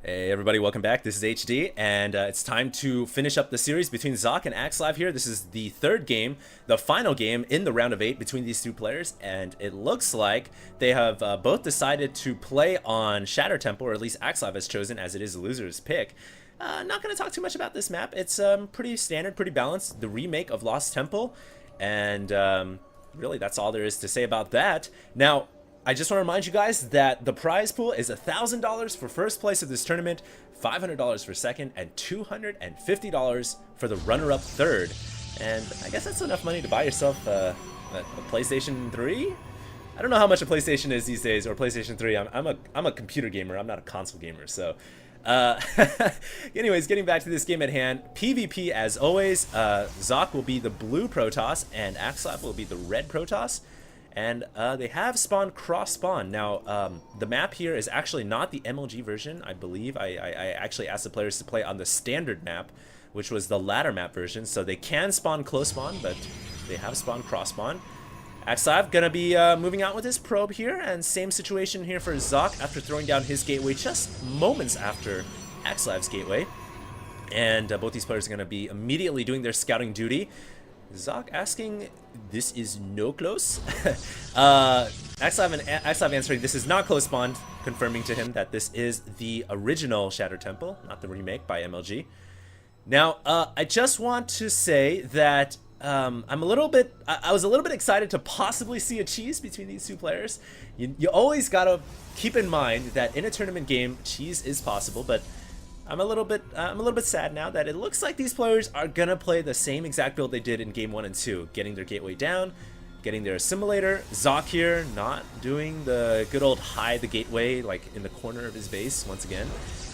Hey everybody, welcome back. This is HD, and it's time to finish up the series between Socke and Axslav here. This is the third game, the final game in the round of 8 between these two players, and it looks like they have both decided to play on Shatter Temple, or at least Axslav has chosen, as it is the loser's pick. Not going to talk too much about this map. It's pretty standard, pretty balanced. The remake of Lost Temple, and really that's all there is to say about that. Now, I just want to remind you guys that the prize pool is $1,000 for first place of this tournament, $500 for second, and $250 for the runner-up third. And I guess that's enough money to buy yourself a PlayStation 3? I don't know how much a PlayStation is these days, or PlayStation 3. I'm a computer gamer. I'm not a console gamer. So, anyways, getting back to this game at hand. PvP as always. Socke will be the blue Protoss, and Axslav will be the red Protoss. And they have spawned cross-spawn. Now, the map here is actually not the MLG version, I believe. I actually asked the players to play on the standard map, which was the ladder map version. So they can spawn close spawn, but they have spawned cross-spawn. Axslav gonna be moving out with his probe here, and same situation here for Socke after throwing down his gateway just moments after Axslav's gateway. And both these players are gonna be immediately doing their scouting duty. Socke asking, this is no close? Axslav answering, this is not close spawn, confirming to him that this is the original Shatter Temple, not the remake by MLG. Now, I just want to say that I was a little bit excited to possibly see a cheese between these two players. You always gotta keep in mind that in a tournament game, cheese is possible, but I'm a little bit sad now that it looks like these players are gonna play the same exact build they did in game 1 and 2, getting their gateway down, getting their assimilator. Socke here not doing the good old hide the gateway like in the corner of his base once again,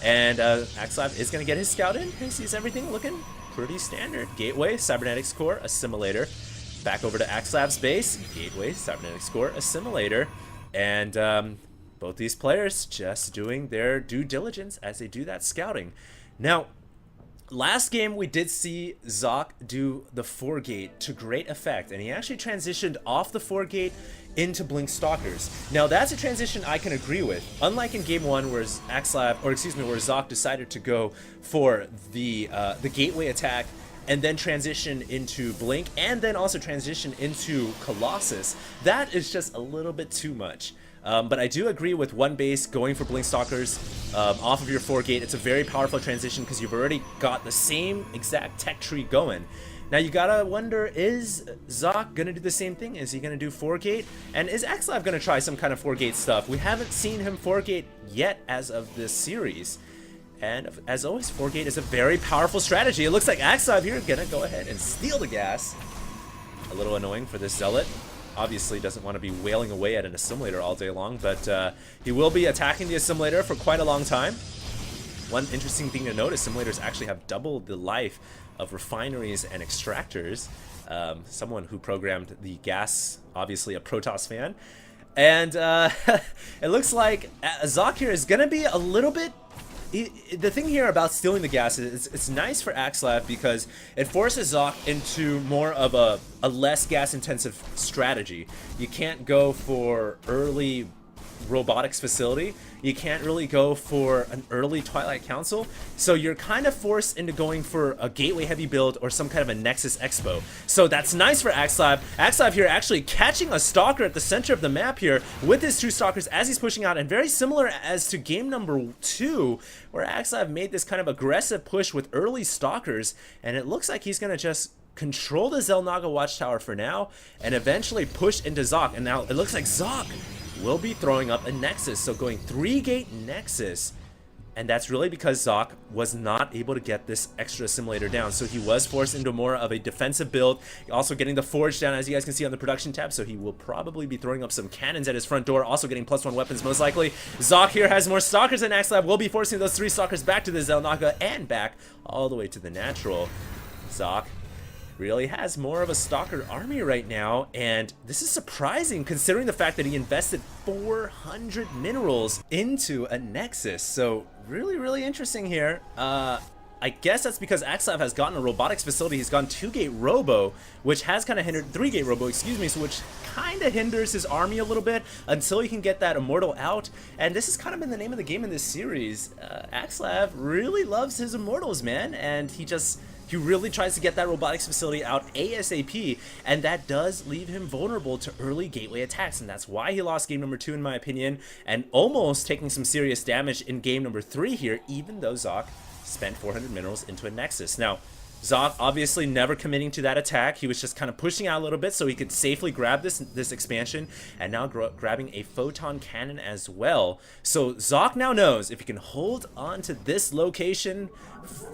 and Axslav is gonna get his scout in. He sees everything looking pretty standard. Gateway, cybernetics core, assimilator. Back over to Axslav's base. Gateway, cybernetics core, assimilator, and both these players just doing their due diligence as they do that scouting. Now, last game we did see Socke do the 4-gate to great effect, and he actually transitioned off the 4-gate into Blink Stalkers. Now that's a transition I can agree with. Unlike in game 1 where where Socke decided to go for the gateway attack and then transition into Blink, and then also transition into Colossus, that is just a little bit too much. But I do agree with one base going for Blink Stalkers off of your 4-gate. It's a very powerful transition because you've already got the same exact tech tree going. Now you gotta wonder, is Socke gonna do the same thing? Is he gonna do 4-gate? And is Axslav gonna try some kind of 4-gate stuff? We haven't seen him 4-gate yet as of this series. And as always, 4-gate is a very powerful strategy. It looks like Axslav here gonna go ahead and steal the gas. A little annoying for this Zealot. Obviously doesn't want to be wailing away at an assimilator all day long, but he will be attacking the assimilator for quite a long time. One interesting thing to note, assimilators actually have double the life of refineries and extractors. Someone who programmed the gas, obviously a Protoss fan. And it looks like Socke here is going to be a little bit... The thing here about stealing the gas is it's nice for Axslav because it forces Socke into more of a less gas intensive strategy. You can't go for early robotics facility. You can't really go for an early Twilight Council. So you're kind of forced into going for a gateway heavy build or some kind of a Nexus Expo. So that's nice for Axslav. Axslav here actually catching a Stalker at the center of the map here with his 2 Stalkers as he's pushing out, and very similar as to game number 2 where Axslav made this kind of aggressive push with early Stalkers, and it looks like he's gonna just control the Xel'Naga Watchtower for now and eventually push into Socke. And now it looks like Socke will be throwing up a Nexus, so going 3-gate Nexus, and that's really because Socke was not able to get this extra assimilator down, so he was forced into more of a defensive build. Also getting the Forge down, as you guys can see on the production tab, so he will probably be throwing up some cannons at his front door, also getting +1 weapons most likely. Socke here has more Stalkers than Axslav, will be forcing those 3 Stalkers back to the Xel'Naga and back all the way to the natural. Socke really has more of a Stalker army right now, and this is surprising considering the fact that he invested 400 minerals into a Nexus. So really interesting here. I guess that's because Axslav has gotten a robotics facility. He's gone 2-gate robo, which has kind of hindered 3-gate robo, excuse me, so which kind of hinders his army a little bit until he can get that immortal out. And this has kind of been the name of the game in this series. Axslav really loves his immortals, man, and he really tries to get that robotics facility out ASAP, and that does leave him vulnerable to early gateway attacks, and that's why he lost game number 2 in my opinion, and almost taking some serious damage in game number 3 here, even though Socke spent 400 minerals into a Nexus. Now, Socke obviously never committing to that attack. He was just kind of pushing out a little bit so he could safely grab this expansion, and now grabbing a photon cannon as well. So Socke now knows if he can hold on to this location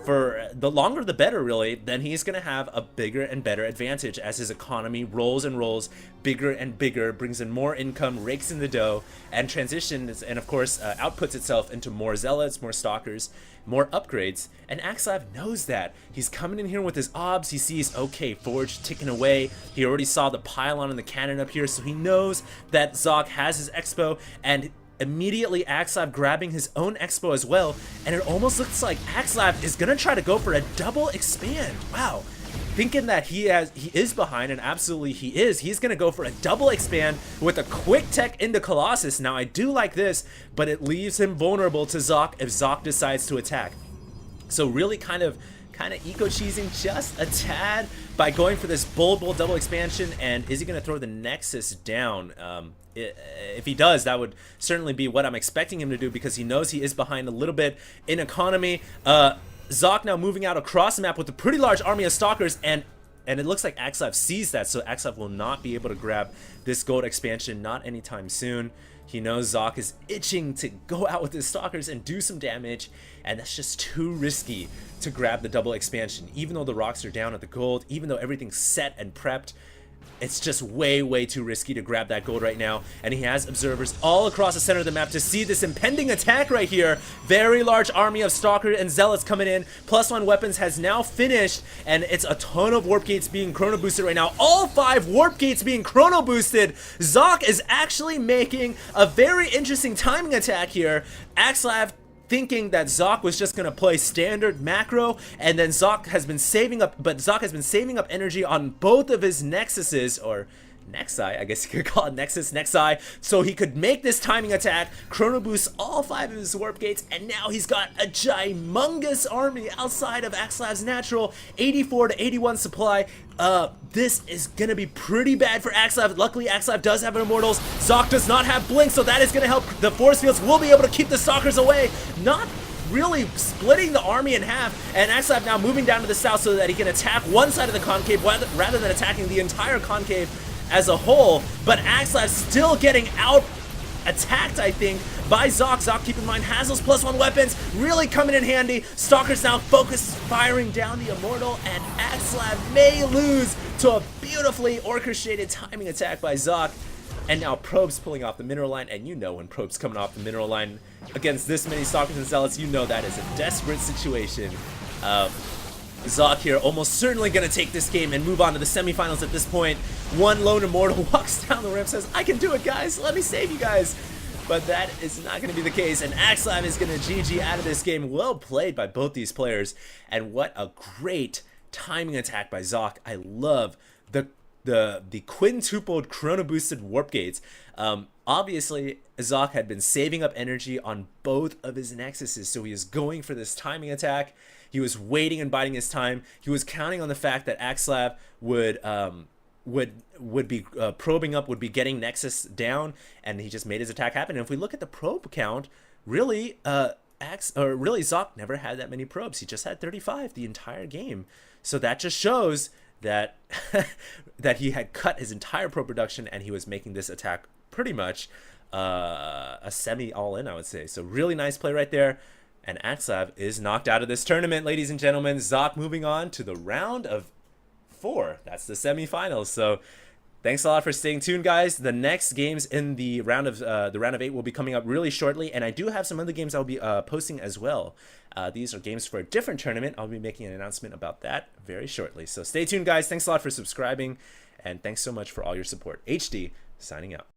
for the longer the better, really, then he's going to have a bigger and better advantage as his economy rolls and rolls bigger and bigger, brings in more income, rakes in the dough, and transitions, and of course outputs itself into more zealots, more stalkers, more upgrades. And Axslav knows that. He's coming in here with his obs. He sees, okay, Forge ticking away. He already saw the pylon and the cannon up here, so he knows that Socke has his expo, and immediately Axslav grabbing his own expo as well, and it almost looks like Axslav is gonna try to go for a double expand. Wow, thinking that he is behind, and absolutely he is. He's gonna go for a double expand with a quick tech into Colossus. Now I do like this, but it leaves him vulnerable to Socke if Socke decides to attack. So really kind of eco-cheesing just a tad by going for this bold double expansion. And is he gonna throw the Nexus down? If he does, that would certainly be what I'm expecting him to do, because he knows he is behind a little bit in economy. Socke now moving out across the map with a pretty large army of stalkers, and it looks like Axslav sees that, so Axslav will not be able to grab this gold expansion, not anytime soon. He knows Socke is itching to go out with his stalkers and do some damage, and that's just too risky to grab the double expansion. Even though the rocks are down at the gold, even though everything's set and prepped, it's just way too risky to grab that gold right now. And he has observers all across the center of the map to see this impending attack right here. Very large army of stalker and zealots coming in. +1 weapons has now finished, and it's a ton of warp gates being chrono boosted right now. All 5 warp gates being chrono boosted. Socke is actually making a very interesting timing attack here. Axslav thinking that Socke was just gonna play standard macro, and then Socke has been saving up, energy on both of his Nexuses, or Nexi, I guess you could call it Nexi, so he could make this timing attack, chrono boost all 5 of his warp gates, and now he's got a gymongous army outside of Axslav's natural 84 to 81 supply. This is gonna be pretty bad for Axslav. Luckily, Axslav does have an immortals. Socke does not have blink, so that is gonna help. The force fields will be able to keep the stalkers away, not really splitting the army in half, and Axslav now moving down to the south so that he can attack one side of the concave rather than attacking the entire concave as a whole. But Axslav still getting out attacked, I think, by Socke. Socke, keep in mind, has those +1 weapons really coming in handy. Stalkers now focus firing down the immortal, and Axslav may lose to a beautifully orchestrated timing attack by Socke. And now Probe's pulling off the mineral line, and you know when Probe's coming off the mineral line against this many stalkers and zealots, you know that is a desperate situation. Socke here almost certainly going to take this game and move on to the semifinals at this point. One lone immortal walks down the ramp, says, I can do it, guys, let me save you guys. But that is not going to be the case, and Axslav is going to GG out of this game. Well played by both these players, and what a great timing attack by Socke. I love the quintupled chrono boosted warp gates. Obviously Socke had been saving up energy on both of his Nexuses, so he was going for this timing attack. He was waiting and biding his time. He was counting on the fact that Axslav would be probing up, would be getting Nexus down, and he just made his attack happen. And if we look at the probe count, really Socke never had that many probes. He just had 35 the entire game. So that just shows that that he had cut his entire probe production, and he was making this attack pretty much a semi all-in, I would say. So really nice play right there. And Axslav is knocked out of this tournament, ladies and gentlemen. Socke moving on to the round of 4. That's the semifinals. So Thanks a lot for staying tuned, guys. The next games in the round of 8 will be coming up really shortly, and I do have some other games I'll be posting as well. These are games for a different tournament. I'll be making an announcement about that very shortly. So stay tuned, guys. Thanks a lot for subscribing, and thanks so much for all your support. HD signing out.